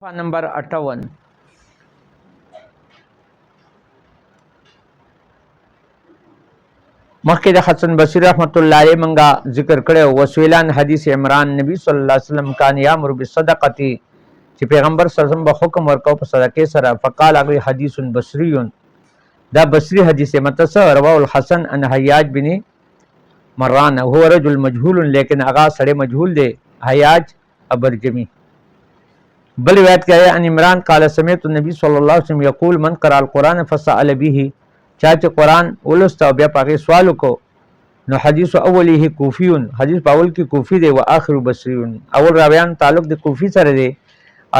नंबर 58 मक्के د حسن بصری رحمت الله علیه منګه ذکر کړو وسویلان حدیث عمران نبی صلی الله علیه وسلم کان یامر بالصدقه چې پیغمبر صلی الله علیه وسلم به حکم ورکاو په صدقه سره فقال هغه حدیث بصری دا بصری حدیث متس رواه الحسن ان حیاج بن مران هو رجل مجهول لیکن هغه سړی مجهول دی حیاج ابرجمی بل روایت کې ان عمران قال سمعت النبي صلی الله علیه وسلم یقول من قرأ القرآن فسأل به چا چې قرآن ولست او بیا پاګه سوال وکړو نو حدیث اوله کوفیون حدیث باول کې کوفی دی او اخر بصریون اول راویان تعلق د کوفی سره دی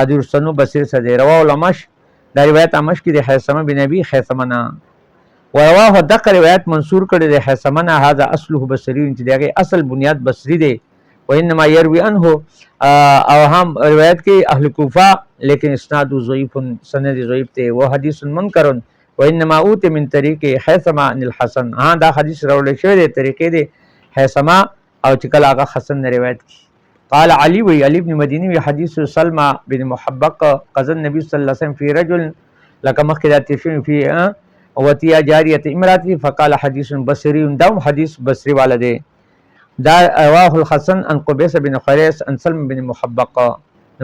ادر سنو بصری سره دی رواه الامش دا روایت امش کې د حیثمه بن ابي حیثمنا ورواه دغه روایت منصور کړي د حیثمنا هذا اصله بصریون چې دغه اصل بنیاد بصری دی وانما يروي عنه او هم روایت کې اهل کوفه لیکن اسناد ضعیف سند ضعیف ته و حدیث منکر وانما اوت من طریق حیثمه عن الحسن ها دا حدیث راول شوی دی طریقې دی حیثمه او چې کله هغه حسن روایت کی قال علي وی علي بن مديني وی حدیث سلمى بن محبق قزن النبي صلى الله عليه وسلم في رجل لك مخدات في وتيا جاريه امراتي فقال حديث بصري دم حدیث بصری والا دی دا رواه الحسن عن قبيس بن خريس عن سلم بن محبق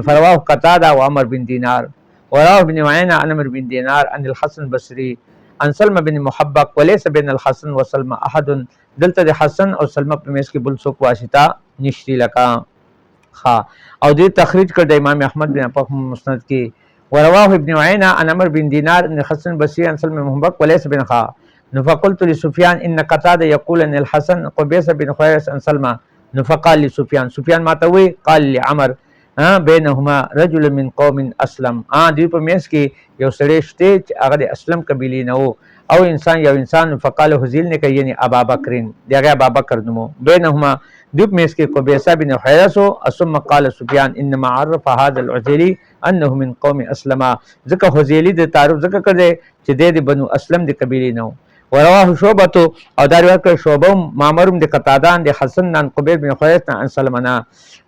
فرواه قتاده وعمر بن دينار ورواه ابن عيينة عن عمر بن دينار عن الحسن البصري عن سلم بن محبق وليس بين الحسن وسلم احد دلته د حسن او سلمہ په میس کې بل څوک واسطه نشتی لکا ها او دې تخریج کړ د امام احمد بن په مسند کې ورواه ابن عيينة عن عمر بن دينار عن الحسن البصري عن سلم بن محبق وليس بن خا فقلت لسفيان ان قتاده يقول ان الحسن قبيس بن خيس عن سلمى فقال لسفيان سفيان ماتوي قال لعمر بينهما رجل من قوم اسلم دوی په میس کې یو سړی شته چې هغه د اسلم قبیلې نه وو او انسان یو انسان فقال هذيل نه کوي یعنی ابا بکرین دغه ابا بکر نومو بينهما دوی په میس کې قبيس بن خيس ثم قال سفيان انما عرف هذا العزيلي انه من قوم اسلم ځکه هذيلي د تعارف ځکه کړي چې د بنو اسلم د قبیلې نه ورواه شعبة او دا روایت کړ شعبه معمر د قتاده د حسن عن قبيس بن خيس عن سلمنا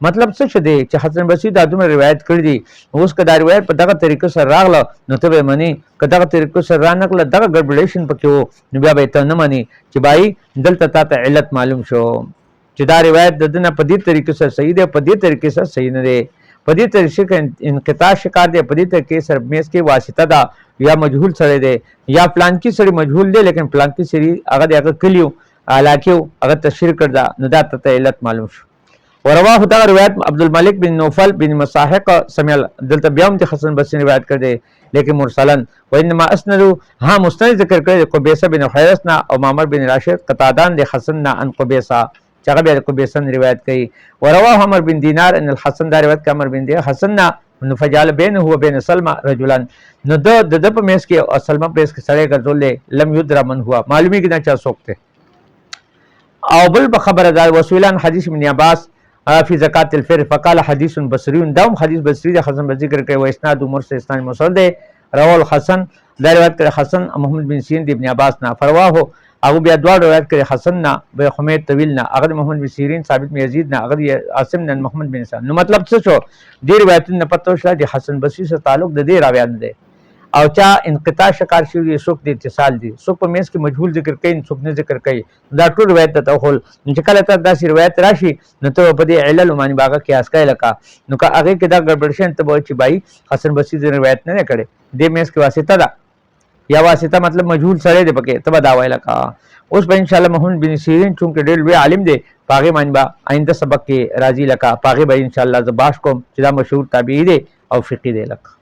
مطلب څه شه دی چې حسن بصری دا دومره روایت کړی دی اوس که دا روایت په دغه طریقه سره راغله نو ته به منی که دغه طریقه سره رانغله دغه ګډوډیشن پکې وو نو بیا به ته نه منی چې بای دلته تا ته علت معلوم شو چې دا روایت د دنه په دې طریقه سره صحیح دی په دې طریقه سره صحیح نه دی په دې طریقې انقطاع شکار دی په دې طریقې سره میس کې واسطه ده یا مجهول سره دی یا پلان کې سره مجهول دی لیکن پلان کې سری هغه دغه کلیو علاقه هغه تشریح کړه نو دا ته علت معلوم شو ورواه دا روایت عبد الملک بن نوفل بن مساحق سمع دلته بیا هم حسن بصری روایت کړي لیکن مرسلا وانما اسند ها مستند ذکر کړي قبيس بن خيسنا او معمر بن راشد قتادان د حسن عن قبيسا چغه بیا قبيسن روایت کړي ورواه عمر بن دينار ان الحسن دا روایت عمر بن دينار حسن فجعل بينه وبين سلمى رجلا نو د په میس کې او سلمہ په میس کې سړی ګرځول لم يدرى من هو معلومی کې نه چا سوکته او بل خبره دا وسویلان حدیث ابن عباس فی زکات الفطر فقال حدیث بصری داوم حدیث بصری د حسن بن ذکر کوي و اسناد مرسل اسناد مرسل ده رواه الحسن دا روایت کړ حسن محمد بن سیرین د ابن عباس نه فرواه او بیا دوه روایت کړ حسن نه به حمید طویل نه هغه محمد بن سیرین ثابت بن یزید نه هغه عاصم نه محمد بن سان نو مطلب څه شو دې روایتونو پته شو د حسن بصری سره تعلق د دې راویان ده او چا انقطاع شکار شوی سوق د اتصال دي سوق په میس کې مجهول ذکر کین سوق نه ذکر کوي دا ټول روایت ته خل چې کله ته داسې روایت راشي نو ته په دې علل معنی باغه قیاس کوي لکه نو که هغه کې دا ګډوډ ته به چې بای حسن بصری د روایت نه کړي د میس کې واسطه ده یا واسطه مطلب مجهول سره دی پکې ته دا وای لکه اوس به ان شاء الله محمد بن سیرین چونکه ډېر لوی عالم دی پاغه معنی با آینده سبق کې راځي لکه پاغه به ان شاء الله زباش کوم چې دا مشهور تابعی دی او فقيه دی لکه